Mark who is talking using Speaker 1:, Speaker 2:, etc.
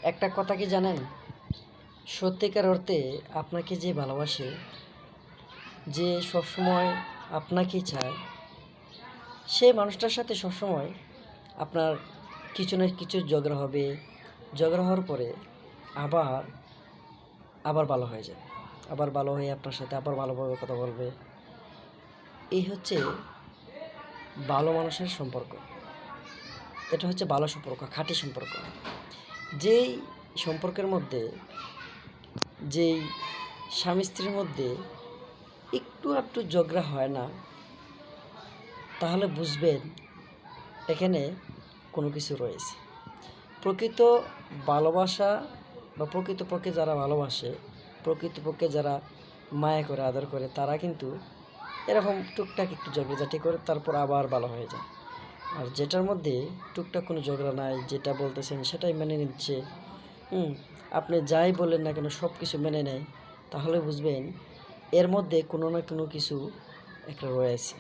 Speaker 1: একটা কথা কি জানেন, সত্যিকার অর্থে আপনাকে যে ভালোবাসে, যে সবসময় আপনাকেই চায়, সেই মানুষটার সাথে সবসময় আপনার কিছু না কিছু ঝগড়া হবে। ঝগড়া হওয়ার পরে আবার আবার ভালো হয়ে যায়, আবার ভালো হয়ে আপনার সাথে আবার ভালোভাবে কথা বলবে। এই হচ্ছে ভালো মানুষের সম্পর্ক। এটা হচ্ছে ভালো সম্পর্ক, খাঁটি সম্পর্ক। যেই সম্পর্কের মধ্যে, যেই স্বামী স্ত্রীর মধ্যে একটু একটু ঝগড়া হয় না, তাহলে বুঝবেন এখানে কোনো কিছু রয়েছে। প্রকৃত ভালোবাসা বা প্রকৃতপক্ষে যারা ভালোবাসে, প্রকৃতপক্ষে যারা মায়া করে, আদর করে, তারা কিন্তু এরকম টুকটাক একটু ঝগড়াঝাটি করে তারপর আবার ভালো হয়ে যায়। আর যেটার মধ্যে টুকটাক কোনো ঝগড়া নাই, যেটা বলতেছেন সেটাই মেনে নিচ্ছে, আপনি যাই বলেন না কেন সব কিছু মেনে নেয়, তাহলে বুঝবেন এর মধ্যে কোনো না কোনো কিছু একটা রয়েছে।